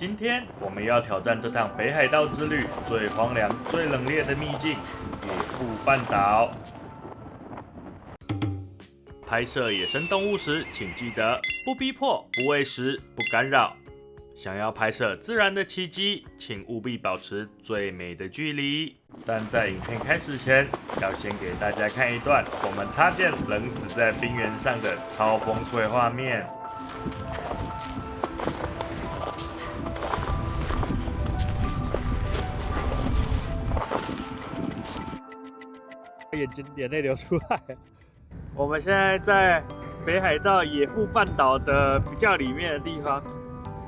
今天我們要挑戰這趟北海道之旅最荒涼、最冷冽的秘境——野付半島。拍攝野生動物時，請記得不逼迫、不餵食、不干擾。想要拍攝自然的奇蹟，請務必保持最美的距離。但在影片開始前，要先給大家看一段我們差點冷死在冰原上的超崩潰畫面。眼淚流出來。我們現在在北海道野付半島的比較裡面的地方，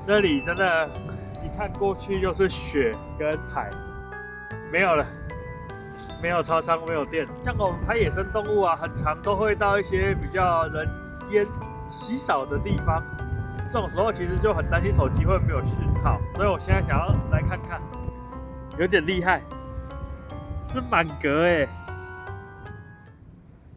這裡真的，一看過去就是雪跟海，沒有了，沒有超商，沒有店。像我們拍野生動物啊，很常都會到一些比較人煙稀少的地方，這種時候其實就很擔心手機會沒有訊號，所以我現在想要來看看，有點厲害，是滿格欸。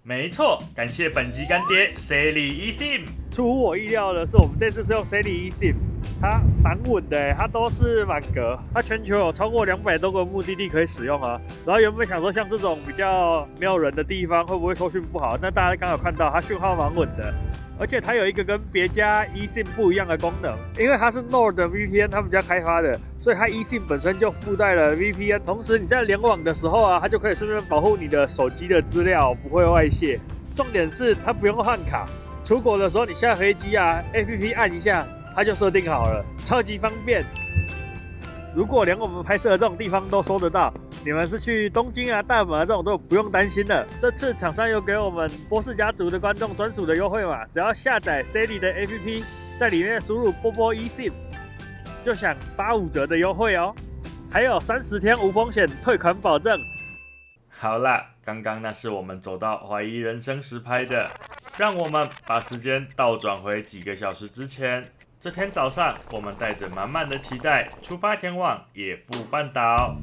沒錯，感謝本集乾爹 Sally eSIM。出乎我意料的是，我們這次是用 Sally eSIM， 它蠻穩的，它都是滿格，它全球有超過200多個目的地可以使用啊。然後原本想說，像這種比較沒有人的地方，會不會收訊不好？那大家剛好看到，它訊號蠻穩的。而且它有一個跟別家 eSIM 不一樣的功能，因為它是 NordVPN 他們家開發的，所以它 eSIM 本身就附帶了 VPN， 同時你在聯網的時候啊，它就可以順便保護你的手機的資料不會外洩。重點是它不用換卡，出國的時候你下飛機啊 ，APP 按一下它就設定好了，超級方便。如果連我們拍攝的這種地方都收得到，你們是去東京啊、大阪啊這種都不用擔心了。這次廠商有給我們波士家族的觀眾專屬的優惠碼，只要下載 Sally 的 APP， 在裡面輸入波波 eSIM， 就享85折的優惠哦，還有30天無風險退款保證。好啦，剛剛那是我們走到懷疑人生時拍的，讓我們把時間倒轉回幾個小時之前。這天早上，我們帶着滿滿的期待出發前往野付半島。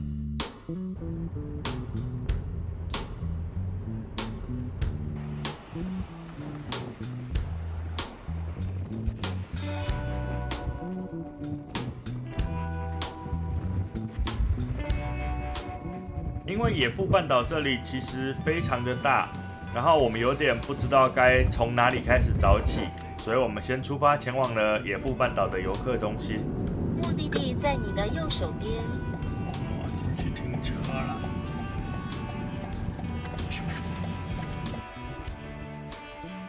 因為野付半島這裡其實非常的大，然後我們有點不知道該從哪裡開始找起，所以我們先出發前往了野付半島的遊客中心。目的地在你的右手邊。進去停車了。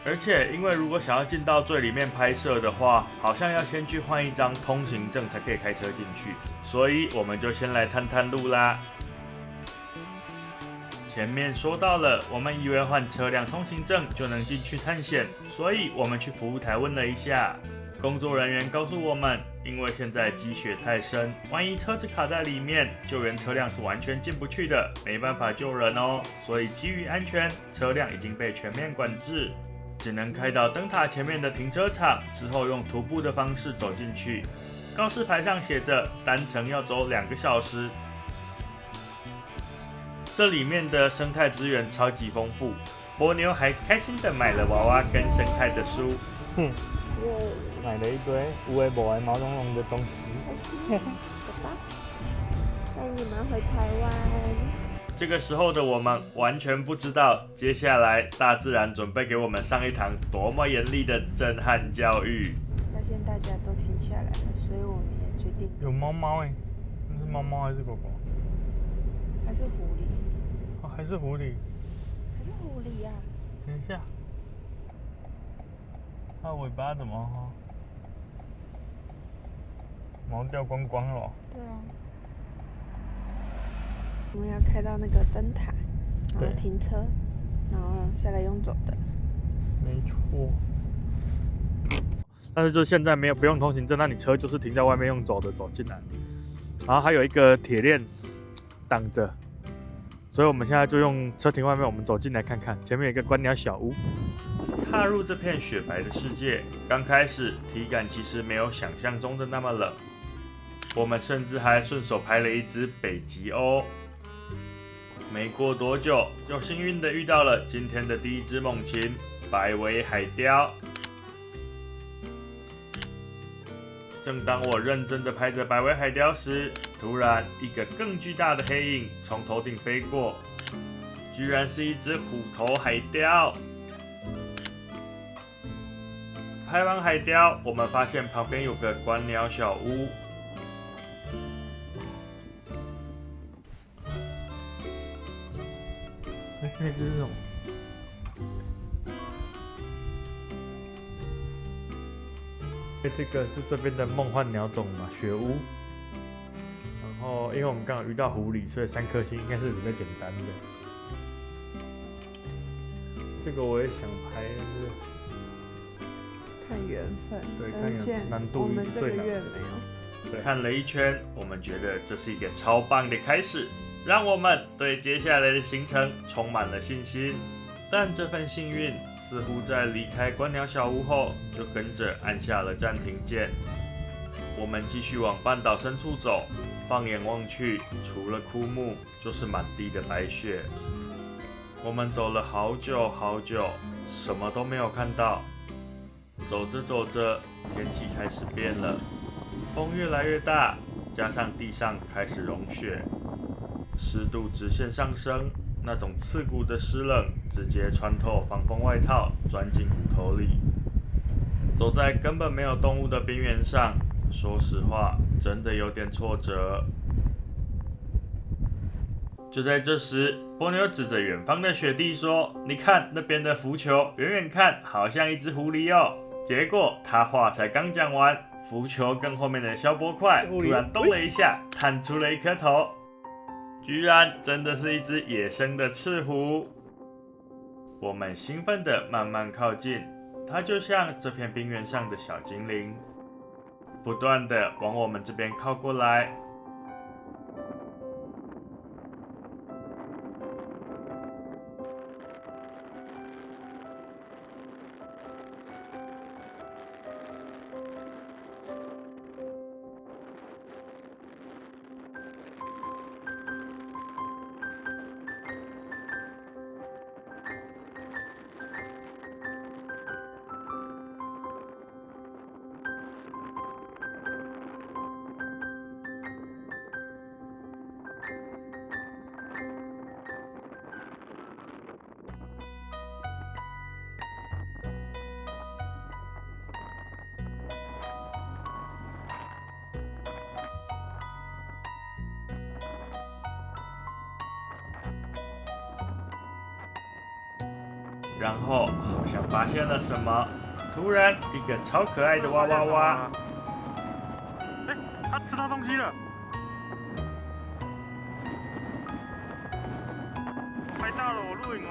而且因為如果想要進到最裡面拍攝的話，好像要先去換一張通行證才可以開車進去，所以我們就先來探探路啦。前面說到了，我們以為換車輛通行證就能進去探險，所以我們去服務台問了一下，工作人員告訴我們，因為現在積雪太深，萬一車子卡在裡面，救援車輛是完全進不去的，沒辦法救人哦。所以基於安全，車輛已經被全面管制，只能開到燈塔前面的停車場，之後用徒步的方式走進去。告示牌上寫着，單程要走2個小時。這裡面的生態資源超級豐富，波妞還開心的買了娃娃跟生態的書。買了一堆無為不為毛茸茸的東西。爸爸，帶你們回台灣。這個時候的我們完全不知道，接下來大自然準備給我們上一堂多麼嚴厲的震撼教育。發現大家都停下來了，所以我們也決定。有貓貓哎，那是貓貓還是狗狗？還是狐狸？哦，還是狐狸。還是狐狸呀？等一下，它尾巴怎麼？毛掉光光了。對啊。我們要開到那個燈塔，然後停車，然後下來用走的。沒錯。但是就現在沒有不用通行證，那你車就是停在外面用走的走進來，然後還有一個鐵鏈擋着，所以我們現在就用車停外面，我們走進來看看，前面有一個觀鳥小屋。踏入這片雪白的世界，剛開始體感其實沒有想象中的那麼冷，我們甚至還順手拍了一隻北極鷗。沒過多久，就幸運的遇到了今天的第一隻猛禽——白尾海雕。正當我認真的拍着百尾海雕時，突然一個更巨大的黑影從頭頂飛過，居然是一隻虎頭海雕。拍完海雕，我們發現旁邊有個觀鳥小屋。那只是什麼？這個是這邊的夢幻鳥種嘛，雪屋。然後，因為我們剛好遇到狐狸，所以3顆星應該是比較簡單的。這個我也想拍，但是看緣分。對，看難度我們這個月沒有。對，看了一圈，我們覺得這是一個超棒的開始，讓我們對接下來的行程充滿了信心。但這份幸運似乎在離開觀鳥小屋後，就跟着按下了暫停鍵。我們繼續往半島深處走，放眼望去，除了枯木，就是滿地的白雪。我們走了好久好久，什麼都沒有看到。走着走着，天氣開始變了，風越來越大，加上地上開始融雪，濕度直線上升。那種刺骨的濕冷直接穿透防風外套，鑽進骨頭裡。走在根本沒有動物的冰原上，說實話，真的有點挫折。就在這時，波妞指着遠方的雪地說：“你看那邊的浮球，遠遠看好像一隻狐狸哦。”結果他話才剛講完，浮球跟後面的消波塊突然動了一下，探出了一顆頭。居然真的是一隻野生的赤狐！我們興奮地慢慢靠近，它就像這片冰原上的小精靈，不斷地往我們這邊靠過來。然後好像發現了什麼，突然一個超可愛的哇哇哇！哎，它吃到東西了！拍到了，我錄影。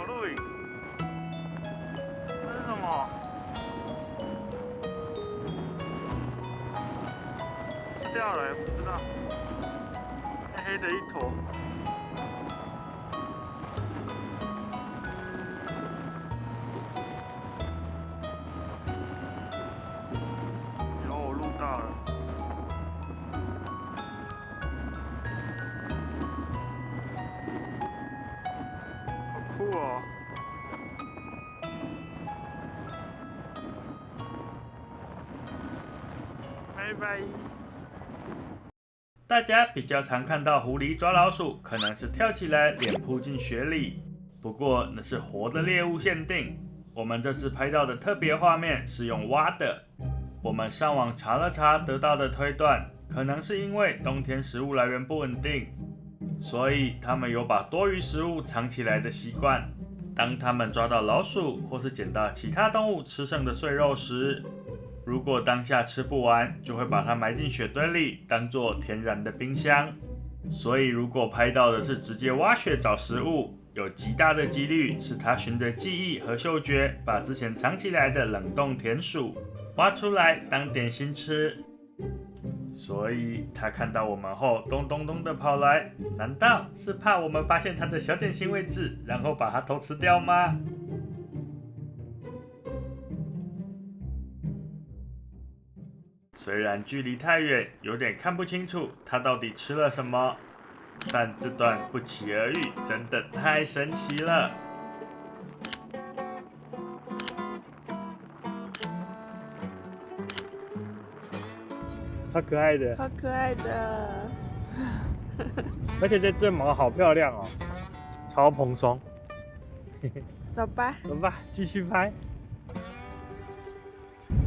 那是什麼？吃掉了，不知道。黑黑的一坨。酷哦！拜拜。大家比較常看到狐狸抓老鼠，可能是跳起來臉撲進雪裡，不過那是活的獵物限定。我們這次拍到的特別畫面是用挖的。我們上網查了查，得到的推斷，可能是因為冬天食物來源不穩定，所以他們有把多餘食物藏起來的習慣。當他們抓到老鼠或是撿到其他動物吃剩的碎肉時，如果當下吃不完，就會把它埋進雪堆裡，當作天然的冰箱。所以如果拍到的是直接挖雪找食物，有極大的幾率是他循着記憶和嗅覺，把之前藏起來的冷凍田鼠挖出來當點心吃。所以他看到我們後，咚咚咚的跑來，難道是怕我們發現他的小點心位置，然後把它偷吃掉嗎？雖然距離太遠，有點看不清楚他到底吃了什麼，但這段不期而遇真的太神奇了。超可愛的，超可愛的。而且这只毛好漂亮哦，超蓬鬆。走吧，走吧，繼續拍。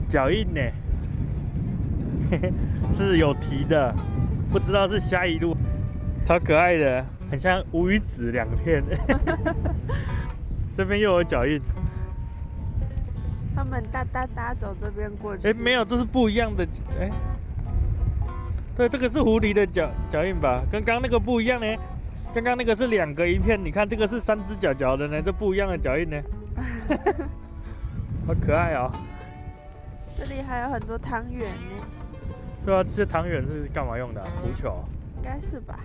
腳印呢？是有蹄的，不知道是下一路。超可愛的，很像烏魚子2片。這邊又有腳印。他們搭走這邊過去。沒有，這是不一樣的。對，這個是狐狸的腳印吧？跟剛剛那個不一樣呢。剛剛那個是2個一片，你看這個是3隻腳的呢，這不一樣的腳印呢。好可愛哦！這裡還有很多湯圓呢。對啊，這些湯圓是幹嘛用的？浮球？應該是吧。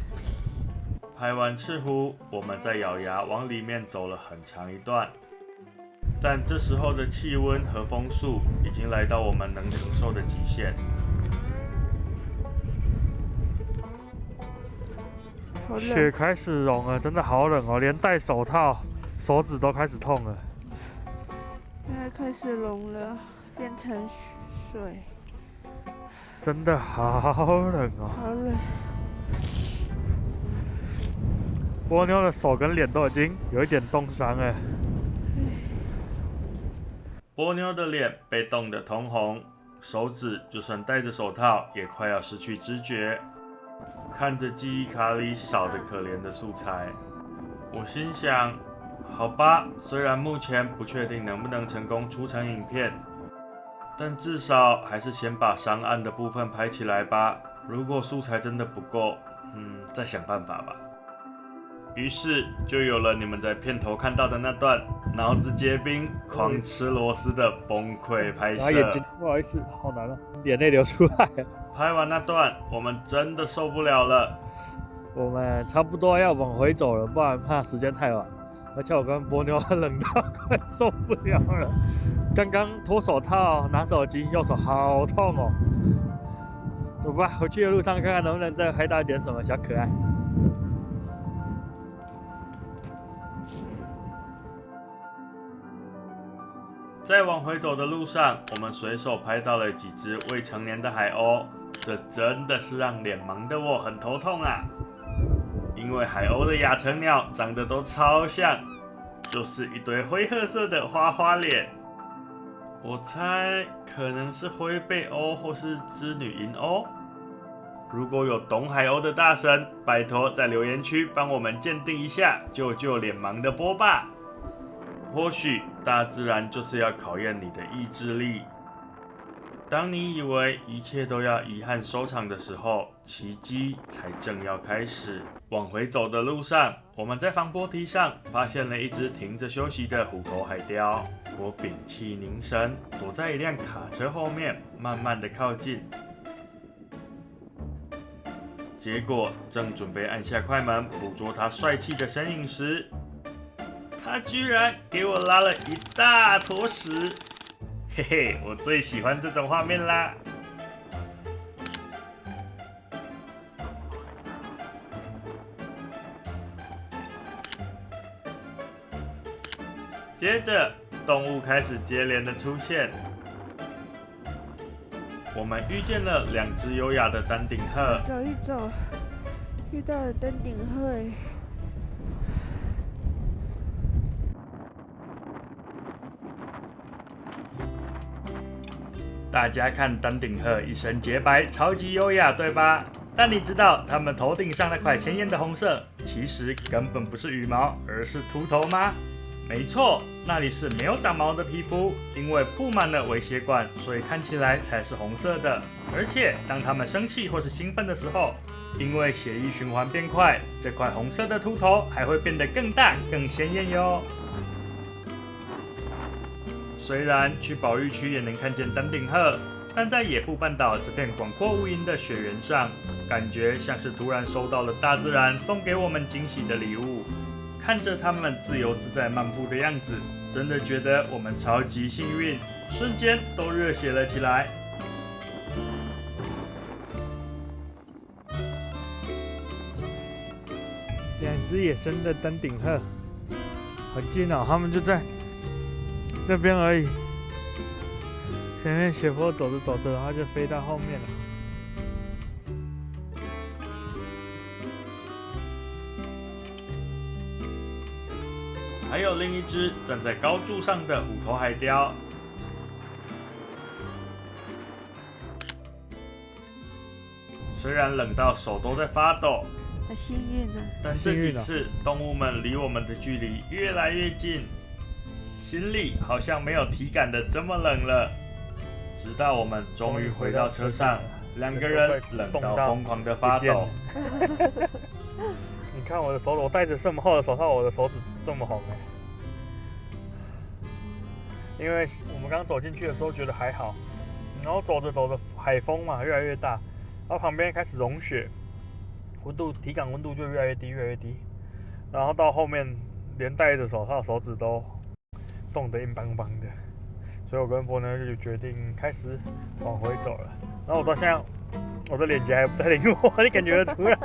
拍完赤湖，我們再咬牙往裡面走了很長一段，但這時候的氣溫和風速已經來到我們能承受的極限。雪開始融了，真的好冷哦，連戴手套，手指都開始痛了。现在開始融了，變成水，真的好冷哦。好冷。波妞的手跟臉都已經有一點凍傷了。波妞的臉被凍得通紅，手指就算戴着手套也快要失去知覺。看着記憶卡裡少得可憐的素材，我心想：好吧，雖然目前不確定能不能成功出成影片，但至少還是先把上岸的部分拍起來吧。如果素材真的不夠，再想辦法吧。於是就有了你們在片頭看到的那段腦子結冰、狂吃螺絲的崩潰拍攝。眼睛不好意思，好難哦，眼淚流出來了。拍完那段，我們真的受不了了。我們差不多要往回走了，不然怕時間太晚。而且我跟波妞冷到快受不了了。剛剛脫手套拿手機，右手好痛哦。走吧，回去的路上看看能不能再拍到一點什麼小可愛。在往回走的路上，我們隨手拍到了幾隻未成年的海鷗，這真的是讓臉盲的我很頭痛啊！因為海鷗的亞成鳥長得都超像，就是一堆灰褐色的花花臉。我猜可能是灰背鷗或是織女銀鷗。如果有懂海鷗的大神，拜託在留言區幫我們鑑定一下，救救臉盲的波霸。或許大自然就是要考驗你的意志力。當你以為一切都要遺憾收場的時候，奇蹟才正要開始。往回走的路上，我們在防波堤上發現了一隻停着休息的虎頭海雕。我屏氣凝神，躲在一輛卡車後面，慢慢的靠近。結果正準備按下快門捕捉它帥氣的身影時，他居然給我拉了一大坨屎，嘿嘿，我最喜歡這種畫面啦！接着，動物開始接連的出現，我們遇見了2隻優雅的丹頂鶴。走一走，遇到了丹頂鶴。大家看丹頂鶴一身潔白，超級優雅，對吧？但你知道它們頭頂上那塊鮮豔的紅色，其實根本不是羽毛，而是禿頭嗎？沒錯，那裡是沒有長毛的皮膚，因為布滿了微血管，所以看起來才是紅色的。而且當它們生氣或是興奮的時候，因為血液循環變快，這塊紅色的禿頭還會變得更大、更鮮豔喲。雖然去保育區也能看見丹頂鶴，但在野附半島這片廣闊無垠的雪原上，感覺像是突然收到了大自然送給我們驚喜的禮物。看着它們自由自在漫步的樣子，真的覺得我們超級幸運，瞬間都熱血了起來。2隻野生的丹頂鶴，很近哦，它們就在那邊而已。前面斜坡走着走着，它就飛到後面了。還有另一隻站在高柱上的虎頭海雕。雖然冷到手都在發抖，很幸運啊！但這幾次動物們離我們的距離越來越近，心裡好像沒有體感的這麼冷了。直到我們終於回到車上，兩個人冷到瘋狂的發抖。你看我的手，我戴着這麼厚的手套，我的手指這麼紅哎。因為我們剛走進去的時候覺得還好，然後走着走着海風嘛越來越大，然後旁邊開始融雪，體感溫度就越來越低越來越低，然後到後面連戴着手套手指都凍得硬邦邦的。所以我跟波妞就決定開始往回走了。然後我到現在，我的臉頰還不太靈活，你感覺得出來？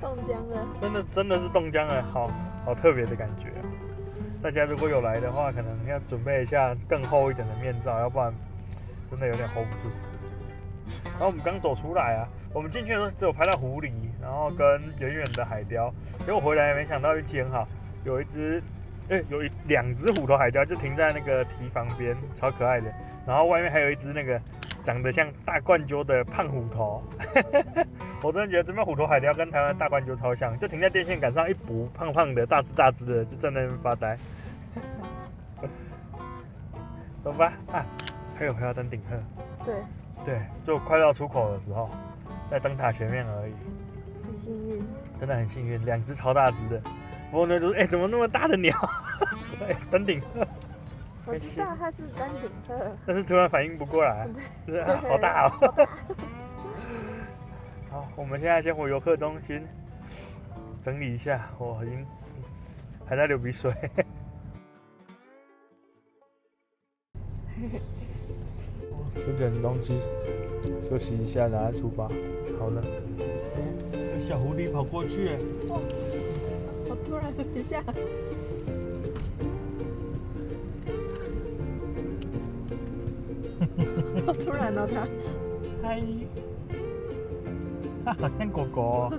凍僵了，真的是凍僵了，好特別的感覺。大家如果有來的話，可能要準備一下更厚一點的面罩，要不然真的有點 hold 不住。然後我們剛走出來啊，我們進去的時候只有拍到狐狸，然後跟遠遠的海雕，結果回來沒想到運氣很好，有兩隻虎頭海雕就停在那個堤防邊，超可愛的。然後外面還有一隻那個長得像大冠鷲的胖虎頭，我真的覺得這邊虎頭海雕跟台灣大冠鷲超像，就停在電線桿上一捕，胖胖的、大隻的，就站在那邊發呆。走吧啊，還要登頂鶴。對，就快到出口的時候，在燈塔前面而已。很幸運，真的很幸運，兩隻超大隻的。波妞就說：“怎麼那麼大的鳥？”登頂鶴。我知道它是登頂鶴，但是突然反應不過來，就是好大哦。好，我們現在先回遊客中心整理一下，我已經還在流鼻水。吃點東西，休息一下，然後出發。好了，有小狐狸跑過去。我突然一下，好突然哦，嗨，它好像狗狗。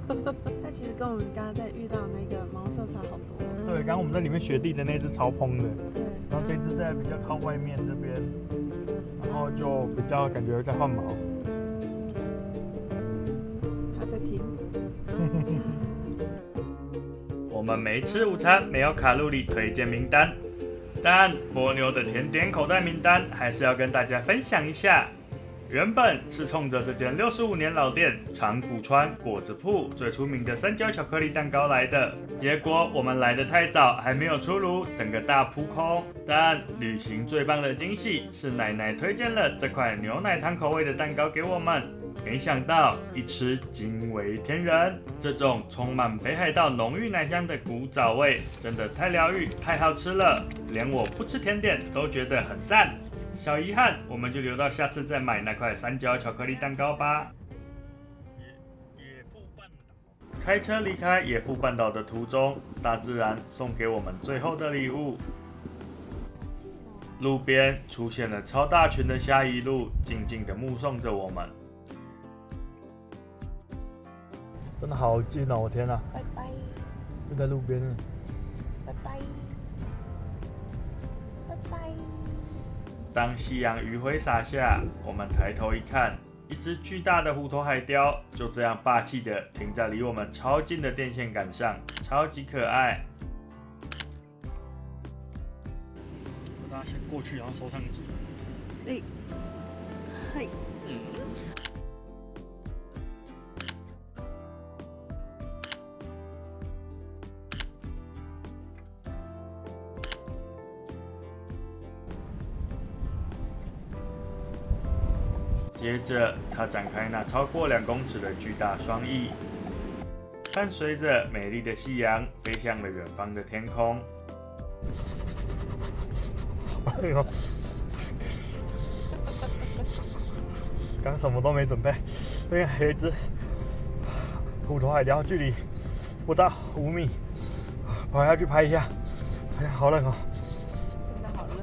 它其實跟我們剛剛在遇到那個毛色差好多。對，剛剛我們在裡面雪地的那只超蓬的，對，然後這只在比較靠外面這邊，然後就比較感覺在換毛。它在聽。我們沒吃午餐，沒有卡路里推薦名單，但波妞的甜點口袋名單還是要跟大家分享一下。原本是衝着這間65年老店長谷川果子鋪最出名的三角巧克力蛋糕來的，結果我們來得太早，還沒有出爐，整個大撲空。但旅行最棒的驚喜是奶奶推薦了這塊牛奶糖口味的蛋糕給我們，沒想到一吃驚為天人，這種充滿北海道濃郁奶香的古早味真的太療癒、太好吃了，連我不吃甜點都覺得很讚。小遺憾，我們就留到下次再買那塊三角巧克力蛋糕吧。野付半島，開車離開野付半島的途中，大自然送給我們最後的禮物。路邊出現了超大群的蝦夷鹿，靜靜地目送着我們。真的好近哦！我天哪！拜拜。就在路邊呢。拜拜。拜拜。當夕陽餘暉灑下，我們抬頭一看，一隻巨大的虎頭海雕就這樣霸氣地停在離我們超近的電線桿上，超級可愛。大家先過去，然後收相機。嘿。接着，他展開那超過2公尺的巨大雙翼，伴隨着美麗的夕陽飛向了遠方的天空。哎呦！剛什麼都沒準備，那邊還有一隻虎頭海雕，距離不到5米，我要去拍一下。哎呀，好冷哦！真的好冷。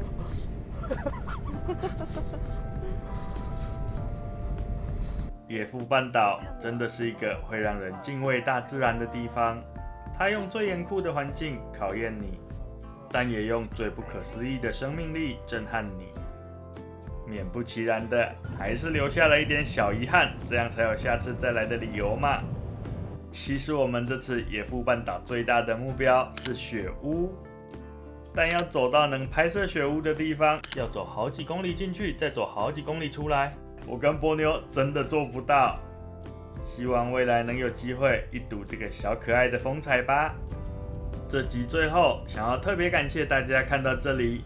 野付半島真的是一個會讓人敬畏大自然的地方，它用最嚴酷的環境考驗你。但也用最不可思議的生命力震撼你。勉不其然的，還是留下了一點小遺憾，這樣才有下次再來的理由嘛。其實我們這次野付半島最大的目標是雪屋，但要走到能拍攝雪屋的地方，要走好幾公里進去，再走好幾公里出來。我跟波妞真的做不到，希望未來能有機會一睹這個小可愛的風采吧。這集最後想要特別感謝大家看到這裡。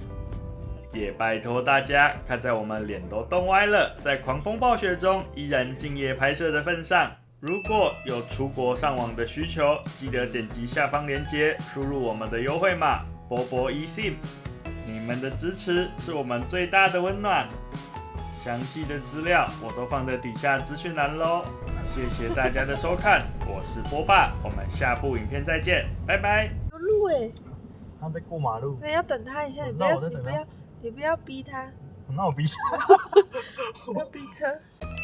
也拜託大家，看在我們臉都凍歪了，在狂風暴雪中依然敬業拍攝的份上，如果有出國上網的需求，記得點擊下方鏈接，輸入我們的優惠碼波波eSIM。你們的支持是我們最大的溫暖。詳細的資料我都放在底下資訊欄嘍。謝謝大家的收看，我是波爸，我們下部影片再見，拜拜。有路哎，他在過馬路，那要等他一下，你不要逼他。那我逼他，不要逼車。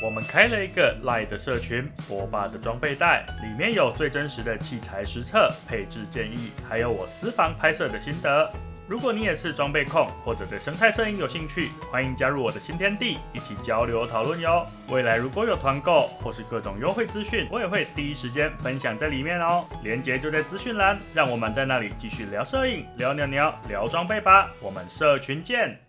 我們開了一個 LINE 的社群，波爸的裝備袋，裡面有最真實的器材實測、配置建議，還有我私房拍攝的心得。如果你也是裝備控，或者對生態攝影有興趣，歡迎加入我的新天地，一起交流討論喲。未來如果有團購或是各種優惠資訊，我也會第一時間分享在裡面哦。鏈接就在資訊欄，讓我們在那裡繼續聊攝影、聊鳥鳥、聊裝備吧。我們社群見。